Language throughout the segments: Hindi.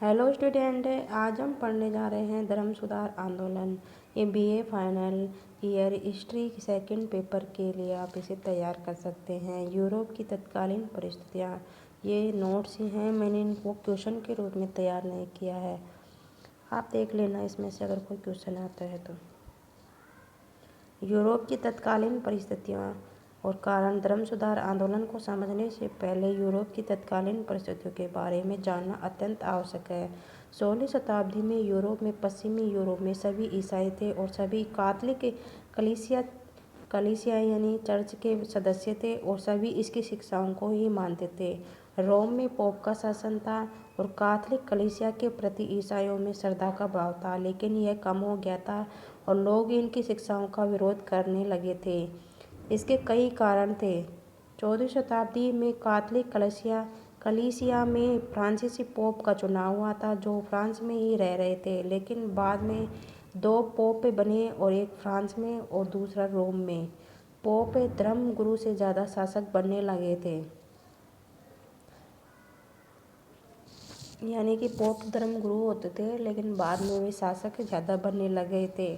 हेलो स्टूडेंट, आज हम पढ़ने जा रहे हैं धर्म सुधार आंदोलन। ये BA final year history second paper के लिए आप इसे तैयार कर सकते हैं। यूरोप की तत्कालीन परिस्थितियाँ, ये नोट्स ही हैं, मैंने इनको क्वेश्चन के रूप में तैयार नहीं किया है। आप देख लेना इसमें से अगर कोई क्वेश्चन आता है तो। यूरोप की तत्कालीन परिस्थितियाँ और कारण। धर्म सुधार आंदोलन को समझने से पहले यूरोप की तत्कालीन परिस्थितियों के बारे में जानना अत्यंत आवश्यक है। 16वीं शताब्दी में यूरोप में पश्चिमी यूरोप में सभी ईसाई थे और सभी कैथोलिक कलीसिया यानी चर्च के सदस्य थे और सभी इसकी शिक्षाओं को ही मानते थे। रोम में पोप का शासन था और कैथोलिक कलीसिया के प्रति ईसाइयों में श्रद्धा का भाव था, लेकिन यह कम हो गया था और लोग इनकी शिक्षाओं का विरोध करने लगे थे। इसके कई कारण थे। 14वीं शताब्दी में कैथोलिक कलीसिया में फ्रांसीसी पोप का चुनाव हुआ था, जो फ्रांस में ही रह रहे थे, लेकिन बाद में 2 पोप बने और एक फ्रांस में और दूसरा रोम में। पोप धर्म गुरु से ज़्यादा शासक बनने लगे थे, यानी कि पोप धर्म गुरु होते थे, लेकिन बाद में वे शासक ज़्यादा बनने लगे थे।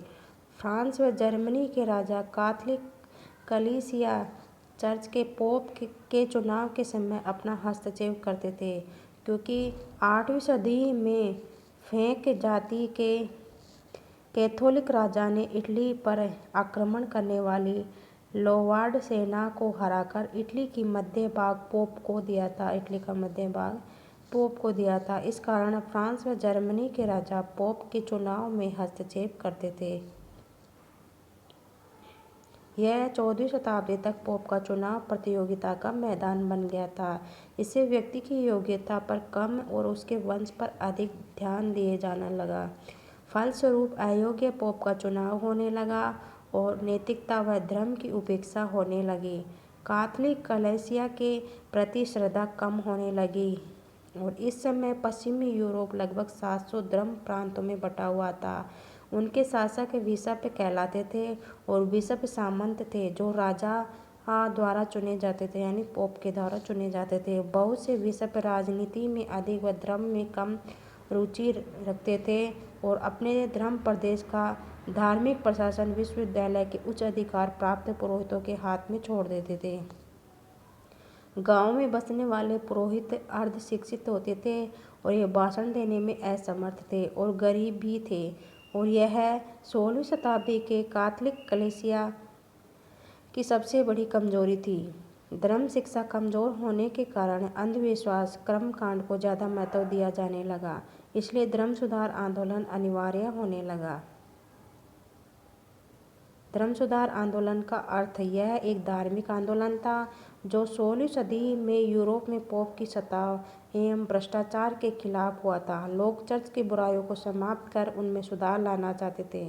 फ्रांस व जर्मनी के राजा कैथोलिक कलीसिया चर्च के पोप के चुनाव के समय अपना हस्तक्षेप करते थे, क्योंकि 8वीं सदी में फ्रेंक जाति के कैथोलिक राजा ने इटली पर आक्रमण करने वाली लोंबार्ड सेना को हराकर इटली का मध्य भाग पोप को दिया था। इस कारण फ्रांस व जर्मनी के राजा पोप के चुनाव में हस्तक्षेप करते थे। यह 14वीं शताब्दी तक पोप का चुनाव प्रतियोगिता का मैदान बन गया था। इससे व्यक्ति की योग्यता पर कम और उसके वंश पर अधिक ध्यान दिए जाने लगा। फलस्वरूप अयोग्य पोप का चुनाव होने लगा और नैतिकता व धर्म की उपेक्षा होने लगी। कैथोलिक कलीसिया के प्रति श्रद्धा कम होने लगी और इस समय पश्चिमी यूरोप लगभग 700 धर्म प्रांतों में बटा हुआ था। उनके शासक बिशप कहलाते थे और बिशप सामंत थे, जो राजा द्वारा चुने जाते थे, यानी पोप के द्वारा चुने जाते थे। बहुत से बिशप राजनीति में अधिक व धर्म में कम रुचि रखते थे और अपने धर्म प्रदेश का धार्मिक प्रशासन विश्वविद्यालय के उच्च अधिकार प्राप्त पुरोहितों के हाथ में छोड़ देते थे। गाँव में बसने वाले पुरोहित अर्ध शिक्षित होते थे और ये भाषण देने में असमर्थ थे और गरीब भी थे, और यह 16वीं शताब्दी के कैथोलिक कलीसिया की सबसे बड़ी कमजोरी थी। धर्म शिक्षा कमजोर होने के कारण अंधविश्वास कर्मकांड को ज़्यादा महत्व दिया जाने लगा, इसलिए धर्म सुधार आंदोलन अनिवार्य होने लगा। धर्म सुधार आंदोलन का अर्थ यह एक धार्मिक आंदोलन था जो 16वीं सदी में यूरोप में पोप की सत्ता एवं भ्रष्टाचार के खिलाफ हुआ था। लोग चर्च की बुराइयों को समाप्त कर उनमें सुधार लाना चाहते थे।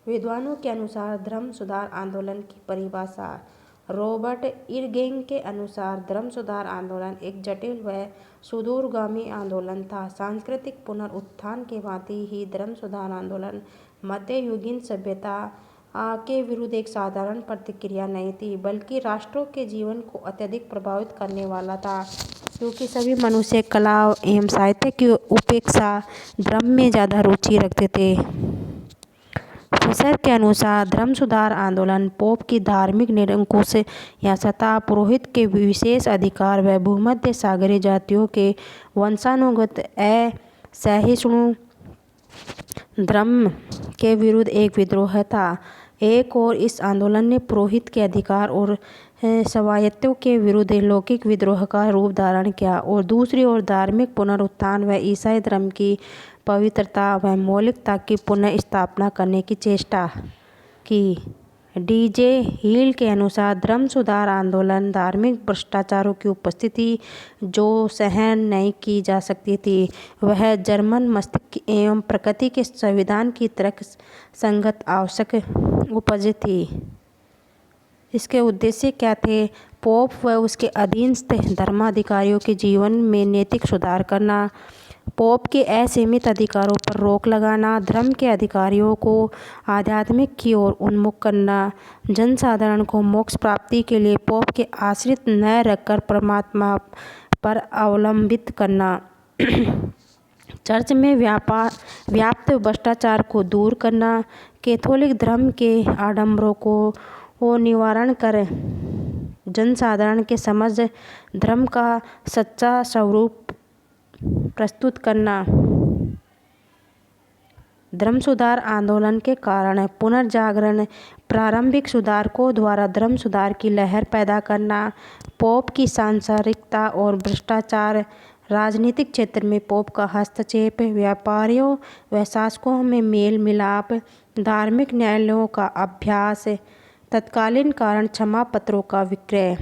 विद्वानों के अनुसार धर्म सुधार आंदोलन की परिभाषा। रॉबर्ट इरगिंग के अनुसार धर्म सुधार आंदोलन एक जटिल व सुदूरगामी आंदोलन था। सांस्कृतिक पुनरुत्थान के भांति ही धर्म सुधार आंदोलन मध्ययुगीन सभ्यता के विरुद्ध एक साधारण प्रतिक्रिया नहीं थी, बल्कि राष्ट्रों के जीवन को अत्यधिक प्रभावित करने वाला था, क्योंकि सभी मनुष्य कला एवं साहित्य की उपेक्षा धर्म में ज़्यादा रुचि रखते थे। फिशर के अनुसार धर्म सुधार आंदोलन पोप की धार्मिक निरंकुश या सत्ता, पुरोहित के विशेष अधिकार व भूमध्य सागरीय जातियों के वंशानुगत असहिष्णु धर्म के विरुद्ध एक विद्रोह था। एक और इस आंदोलन ने पुरोहित के अधिकार और स्वायत्तों के विरुद्ध लौकिक विद्रोह का रूप धारण किया, और दूसरी ओर धार्मिक पुनरुत्थान व ईसाई धर्म की पवित्रता व मौलिकता की पुनः स्थापना करने की चेष्टा की। डीजे हील के अनुसार धर्म सुधार आंदोलन धार्मिक भ्रष्टाचारों की उपस्थिति जो सहन नहीं की जा सकती थी, वह जर्मन मस्तिष्क एवं प्रकृति के संविधान की तर्क संगत आवश्यक उपज थी। इसके उद्देश्य क्या थे? पोप व उसके अधीनस्थ धर्माधिकारियों के जीवन में नैतिक सुधार करना, पोप के असीमित अधिकारों पर रोक लगाना, धर्म के अधिकारियों को आध्यात्मिक की ओर उन्मुख करना, जनसाधारण को मोक्ष प्राप्ति के लिए पोप के आश्रित न रखकर परमात्मा पर अवलंबित करना, चर्च में व्याप्त भ्रष्टाचार को दूर करना, कैथोलिक धर्म के आडंबरों को निवारण कर जनसाधारण के समझ धर्म का सच्चा स्वरूप प्रस्तुत करना। धर्म सुधार आंदोलन के कारण पुनर्जागरण, प्रारंभिक सुधारकों द्वारा धर्म सुधार की लहर पैदा करना, पोप की सांसारिकता और भ्रष्टाचार, राजनीतिक क्षेत्र में पोप का हस्तक्षेप, व्यापारियों व शासकों में मेल मिलाप, धार्मिक न्यायालयों का अभ्यास, तत्कालीन कारण क्षमा पत्रों का विक्रय।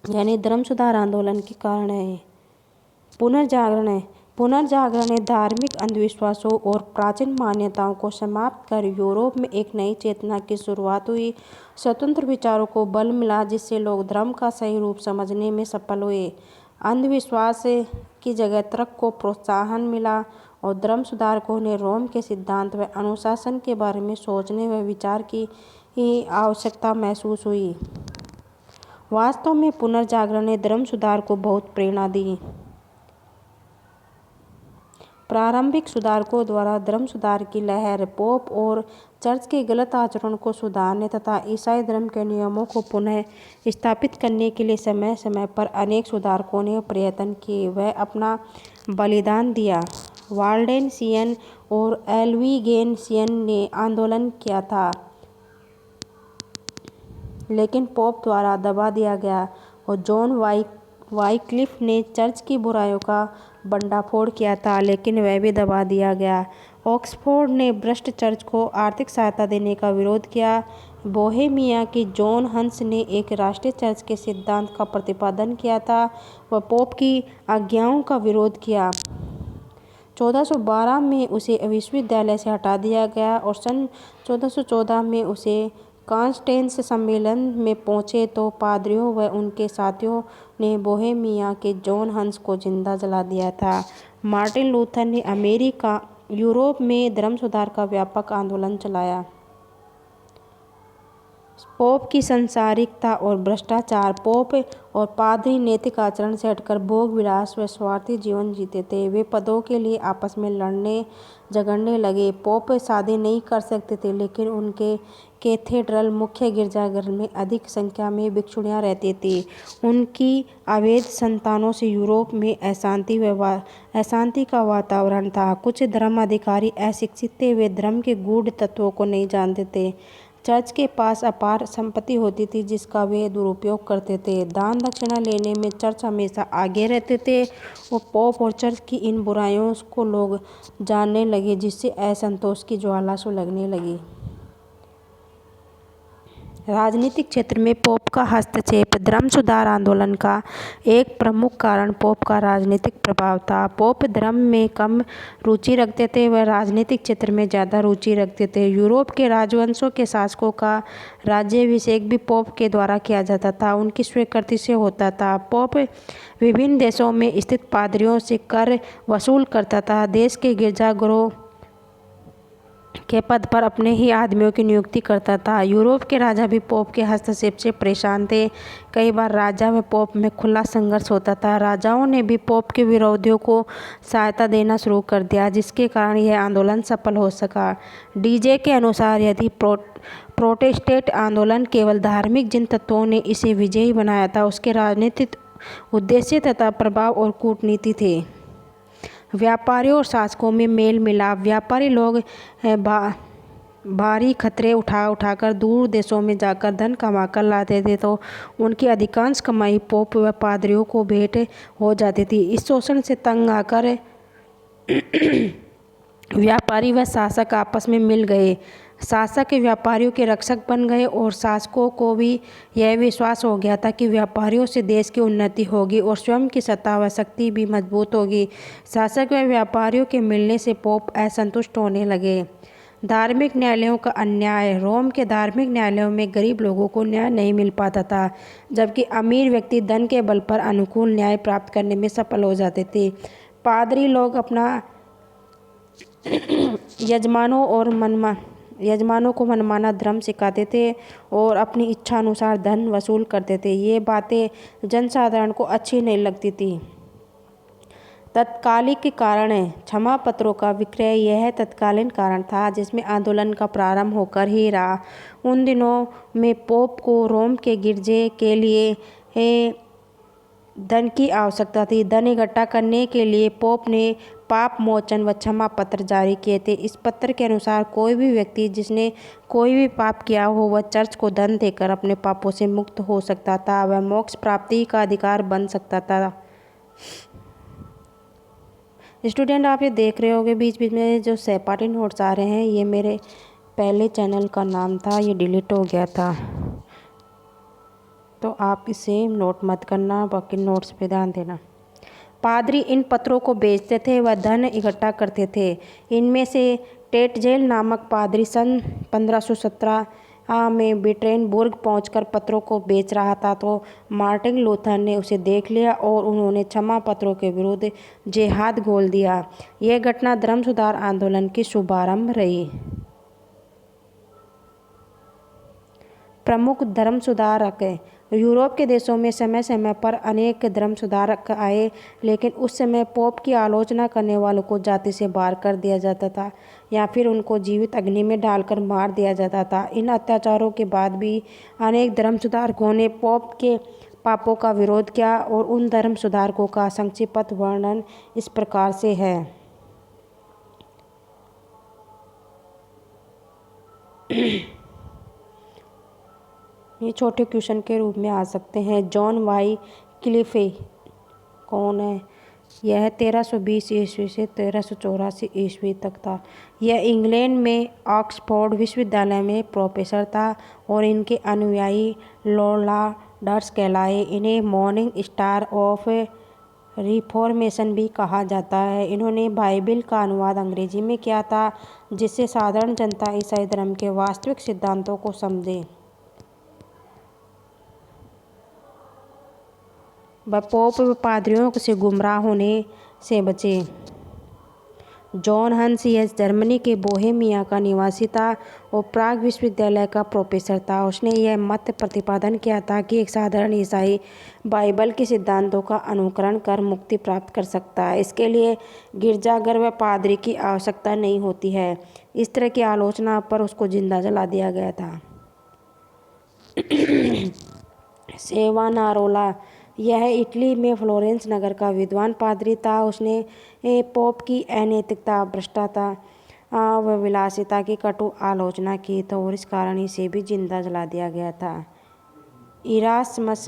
यानी धर्म सुधार आंदोलन के कारण है पुनर्जागरण धार्मिक अंधविश्वासों और प्राचीन मान्यताओं को समाप्त कर यूरोप में एक नई चेतना की शुरुआत हुई। स्वतंत्र विचारों को बल मिला जिससे लोग धर्म का सही रूप समझने में सफल हुए। अंधविश्वास की जगह तर्क को प्रोत्साहन मिला और धर्म सुधारकों ने रोम के सिद्धांत व अनुशासन के बारे में सोचने व विचार की आवश्यकता महसूस हुई। वास्तव में पुनर्जागरण ने धर्म सुधार को बहुत प्रेरणा दी। प्रारंभिक सुधारकों द्वारा धर्म सुधार की लहर पोप और चर्च के गलत आचरण को सुधारने तथा ईसाई धर्म के नियमों को पुनः स्थापित करने के लिए समय समय पर अनेक सुधारकों ने प्रयत्न किए व अपना बलिदान दिया। वाल्डेंसियन और एल्बिगेनसियन ने आंदोलन किया था, लेकिन पोप द्वारा दबा दिया गया और जॉन वाइक्लिफ ने चर्च की बुराइयों का भंडाफोड़ किया था, लेकिन वह भी दबा दिया गया। ऑक्सफोर्ड ने भ्रष्ट चर्च को आर्थिक सहायता देने का विरोध किया। बोहेमिया की जॉन हंस ने एक राष्ट्रीय चर्च के सिद्धांत का प्रतिपादन किया था व पोप की आज्ञाओं का विरोध किया। 1412 में उसे विश्वविद्यालय से हटा दिया गया और सन 1414 में उसे कॉन्स्टेंस सम्मेलन में पहुंचे तो पादरियों व उनके साथियों ने बोहेमिया के जॉन हंस को जिंदा जला दिया था। मार्टिन लूथर ने यूरोप में धर्म सुधार का व्यापक आंदोलन चलाया। पोप की सांसारिकता और भ्रष्टाचार। पोप और पादरी नैतिक आचरण से हटकर भोग विलास व स्वार्थी जीवन जीते थे। वे पदों के लिए आपस में लड़ने झगड़ने लगे। पोप शादी नहीं कर सकते थे, लेकिन उनके कैथेड्रल मुख्य गिरजाघर में अधिक संख्या में भिक्षुणियाँ रहती थीं। उनकी अवैध संतानों से यूरोप में अशांति का वातावरण था। कुछ धर्म अधिकारी अशिक्षित थे, वे धर्म के गूढ़ तत्वों को नहीं जानते थे। चर्च के पास अपार संपत्ति होती थी जिसका वे दुरुपयोग करते थे। दान दक्षिणा लेने में चर्च हमेशा आगे रहते थे और पोप और चर्च की इन बुराइयों को लोग जानने लगे, जिससे असंतोष की ज्वाला सुलगने लगी। राजनीतिक क्षेत्र में पोप का हस्तक्षेप। धर्म सुधार आंदोलन का एक प्रमुख कारण पोप का राजनीतिक प्रभाव था। पोप धर्म में कम रुचि रखते थे व राजनीतिक क्षेत्र में ज़्यादा रुचि रखते थे। यूरोप के राजवंशों के शासकों का राज्याभिषेक भी पोप के द्वारा किया जाता था, उनकी स्वीकृति से होता था। पोप विभिन्न देशों में स्थित पादरियों से कर वसूल करता था। देश के गिरजाघरों के पद पर अपने ही आदमियों की नियुक्ति करता था। यूरोप के राजा भी पोप के हस्तक्षेप से परेशान थे। कई बार राजा व पोप में खुला संघर्ष होता था। राजाओं ने भी पोप के विरोधियों को सहायता देना शुरू कर दिया, जिसके कारण यह आंदोलन सफल हो सका। डीजे के अनुसार यदि प्रोटेस्टेंट आंदोलन केवल धार्मिक जिन तत्वों ने इसे विजयी बनाया था, उसके राजनीतिक उद्देश्य तथा प्रभाव और कूटनीति थे। व्यापारियों और शासकों में मेल मिलाप। व्यापारी लोग भारी खतरे उठाकर दूर देशों में जाकर धन कमाकर लाते थे, तो उनकी अधिकांश कमाई पोप व पादरियों को भेंट हो जाती थी। इस शोषण से तंग आकर व्यापारी व शासक आपस में मिल गए। शासक व्यापारियों के रक्षक बन गए और शासकों को भी यह विश्वास हो गया था कि व्यापारियों से देश की उन्नति होगी और स्वयं की सत्ता व शक्ति भी मजबूत होगी। शासक व व्यापारियों के मिलने से पोप असंतुष्ट होने लगे। धार्मिक न्यायालयों का अन्याय। रोम के धार्मिक न्यायालयों में गरीब लोगों को न्याय नहीं मिल पाता था, जबकि अमीर व्यक्ति धन के बल पर अनुकूल न्याय प्राप्त करने में सफल हो जाते थे। पादरी लोग अपना यजमानों और यजमानों को मनमाना धर्म सिखाते थे और अपनी इच्छा अनुसार धन वसूल करते थे। ये बातें जनसाधारण को अच्छी नहीं लगती थी। तत्कालिक कारण है क्षमा पत्रों का विक्रय। यह तत्कालीन कारण था जिसमें आंदोलन का प्रारंभ होकर ही रहा। उन दिनों में पोप को रोम के गिरजे के लिए धन की आवश्यकता थी। धन इकट्ठा करने के लिए पोप ने पाप मोचन व क्षमा पत्र जारी किए थे। इस पत्र के अनुसार कोई भी व्यक्ति जिसने कोई भी पाप किया हो वह चर्च को धन देकर अपने पापों से मुक्त हो सकता था। वह मोक्ष प्राप्ति का अधिकार बन सकता था। स्टूडेंट, आप ये देख रहे होगे बीच बीच में जो सहपाठी नोट्स आ रहे हैं, ये मेरे पहले चैनल का नाम था, ये डिलीट हो गया था, तो आप इसे नोट मत करना, बाकी नोट्स पे ध्यान देना। पादरी इन पत्रों को बेचते थे व धन इकट्ठा करते थे। इनमें से टेटजेल नामक पादरी सन 1517 में विट्रेनबुर्ग पहुंचकर पत्रों को बेच रहा था, तो मार्टिन लूथर ने उसे देख लिया और उन्होंने क्षमा पत्रों के विरुद्ध जेहाद खोल दिया। यह घटना धर्म सुधार आंदोलन की शुभारंभ रही। प्रमुख धर्म सुधारक। यूरोप के देशों में समय समय पर अनेक धर्म सुधारक आए, लेकिन उस समय पोप की आलोचना करने वालों को जाति से बाहर कर दिया जाता था या फिर उनको जीवित अग्नि में डालकर मार दिया जाता था। इन अत्याचारों के बाद भी अनेक धर्म सुधारकों ने पोप के पापों का विरोध किया और उन धर्म सुधारकों का संक्षिप्त वर्णन इस प्रकार से है। ये छोटे क्वेश्चन के रूप में आ सकते हैं। जॉन वाई क्लिफे कौन है? यह 1320 ईस्वी से 1384 ईस्वी तक था। यह इंग्लैंड में ऑक्सफोर्ड विश्वविद्यालय में प्रोफेसर था और इनके अनुयायी लॉर्ड्स कहलाए। इन्हें मॉर्निंग स्टार ऑफ रिफॉर्मेशन भी कहा जाता है। इन्होंने बाइबिल का अनुवाद अंग्रेजी में किया था, जिससे साधारण जनता ईसाई धर्म के वास्तविक सिद्धांतों को समझे। वह पोप व पादरियों से गुमराह होने से बचे। जॉन हंस यह जर्मनी के बोहेमिया का निवासी था और प्राग विश्वविद्यालय का प्रोफेसर था। उसने यह मत प्रतिपादन किया था कि एक साधारण ईसाई बाइबल के सिद्धांतों का अनुकरण कर मुक्ति प्राप्त कर सकता है। इसके लिए गिरजाघर व पादरी की आवश्यकता नहीं होती है। इस तरह की आलोचना पर उसको जिंदा जला दिया गया था। सेवानारोला यह इटली में फ्लोरेंस नगर का विद्वान पादरी था। उसने पोप की अनैतिकता, भ्रष्टता व विलासिता की कटु आलोचना की तो और इस कारण इसे भी जिंदा जला दिया गया था। इरास्मस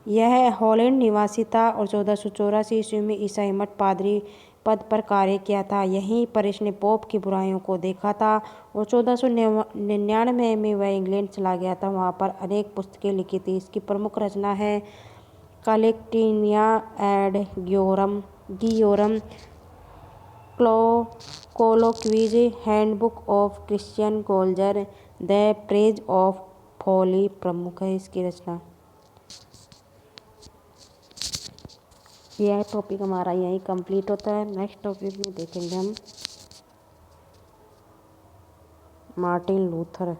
यह हॉलैंड निवासी था और 1484 ईस्वी में ईसाई मठ पादरी पद पर कार्य किया था। यहीं पर इसने पोप की बुराइयों को देखा था और 1499 में वह इंग्लैंड चला गया था। वहाँ पर अनेक पुस्तकें लिखी थी। इसकी प्रमुख रचना है Collectanea Adagiorum Colloquies, Handbook of Christian Soldier, The Praise of Folly प्रमुख है इसकी रचना। यह टॉपिक हमारा यहीं कंप्लीट होता है। नेक्स्ट टॉपिक में देखेंगे हम मार्टिन लूथर।